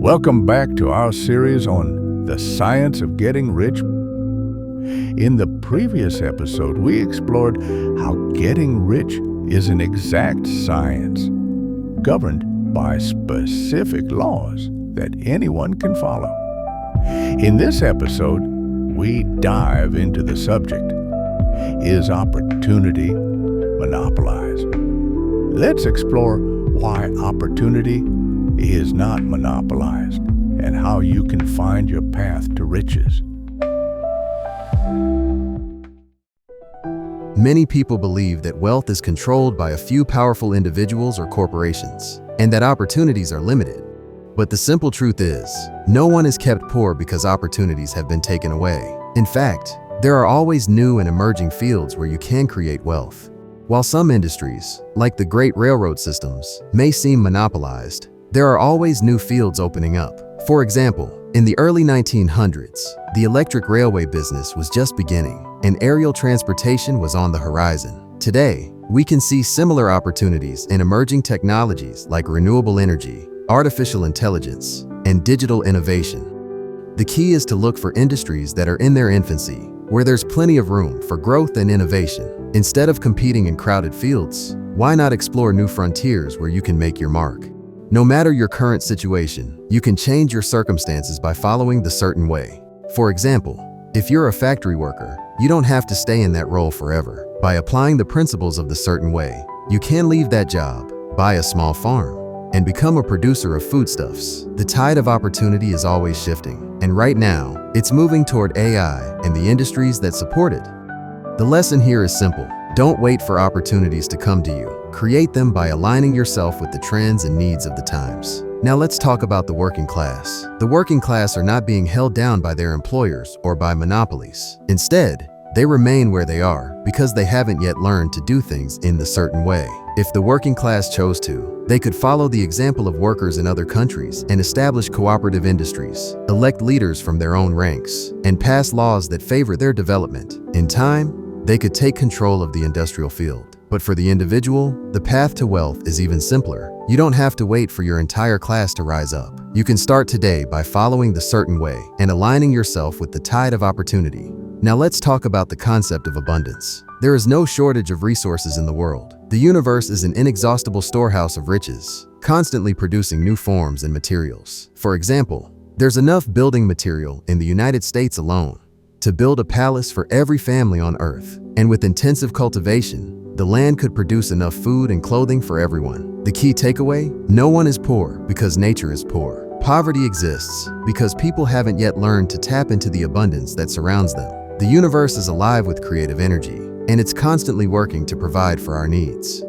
Welcome back to our series on the science of getting rich. In the previous episode, we explored how getting rich is an exact science, governed by specific laws that anyone can follow. In this episode, we dive into the subject: is opportunity monopolized? Let's explore why opportunity is not monopolized and how you can find your path to riches. Many people believe that wealth is controlled by a few powerful individuals or corporations, and that opportunities are limited. But the simple truth is, no one is kept poor because opportunities have been taken away. In fact, there are always new and emerging fields where you can create wealth. While some industries, like the great railroad systems, may seem monopolized, there are always new fields opening up. For example, in the early 1900s, the electric railway business was just beginning, and aerial transportation was on the horizon. Today, we can see similar opportunities in emerging technologies like renewable energy, artificial intelligence, and digital innovation. The key is to look for industries that are in their infancy, where there's plenty of room for growth and innovation. Instead of competing in crowded fields, why not explore new frontiers where you can make your mark? No matter your current situation, you can change your circumstances by following the certain way. For example, if you're a factory worker, you don't have to stay in that role forever. By applying the principles of the certain way, you can leave that job, buy a small farm, and become a producer of foodstuffs. The tide of opportunity is always shifting, and right now, it's moving toward AI and the industries that support it. The lesson here is simple. Don't wait for opportunities to come to you. Create them by aligning yourself with the trends and needs of the times. Now let's talk about the working class. The working class are not being held down by their employers or by monopolies. Instead, they remain where they are because they haven't yet learned to do things in the certain way. If the working class chose to, they could follow the example of workers in other countries and establish cooperative industries, elect leaders from their own ranks, and pass laws that favor their development. In time, they could take control of the industrial field. But for the individual, the path to wealth is even simpler. You don't have to wait for your entire class to rise up. You can start today by following the certain way and aligning yourself with the tide of opportunity. Now let's talk about the concept of abundance. There is no shortage of resources in the world. The universe is an inexhaustible storehouse of riches, constantly producing new forms and materials. For example, there's enough building material in the United States alone to build a palace for every family on Earth. And with intensive cultivation, the land could produce enough food and clothing for everyone. The key takeaway? No one is poor because nature is poor. Poverty exists because people haven't yet learned to tap into the abundance that surrounds them. The universe is alive with creative energy, and it's constantly working to provide for our needs.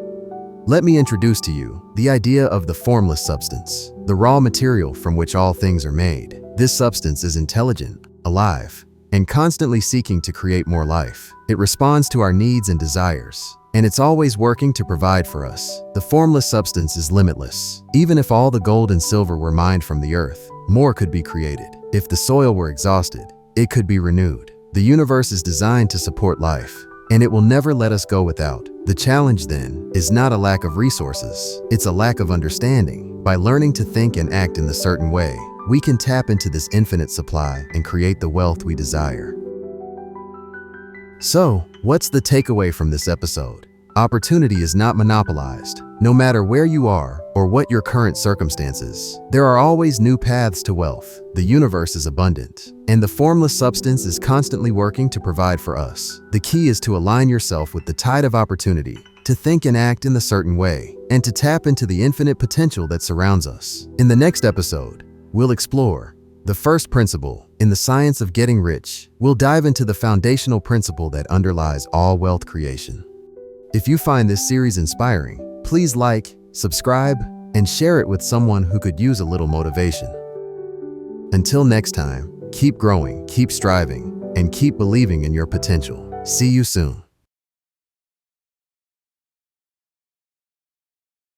Let me introduce to you the idea of the formless substance, the raw material from which all things are made. This substance is intelligent, alive, and constantly seeking to create more life. It responds to our needs and desires, and it's always working to provide for us. The formless substance is limitless. Even if all the gold and silver were mined from the earth, more could be created. If the soil were exhausted, it could be renewed. The universe is designed to support life, and it will never let us go without. The challenge then is not a lack of resources, it's a lack of understanding. By learning to think and act in the certain way, we can tap into this infinite supply and create the wealth we desire. So, what's the takeaway from this episode? Opportunity is not monopolized. No matter where you are or what your current circumstances, there are always new paths to wealth. The universe is abundant, and the formless substance is constantly working to provide for us. The key is to align yourself with the tide of opportunity, to think and act in the certain way, and to tap into the infinite potential that surrounds us. In the next episode, we'll explore the first principle in the science of getting rich. We'll dive into the foundational principle that underlies all wealth creation. If you find this series inspiring, please like, subscribe, and share it with someone who could use a little motivation. Until next time, keep growing, keep striving, and keep believing in your potential. See you soon.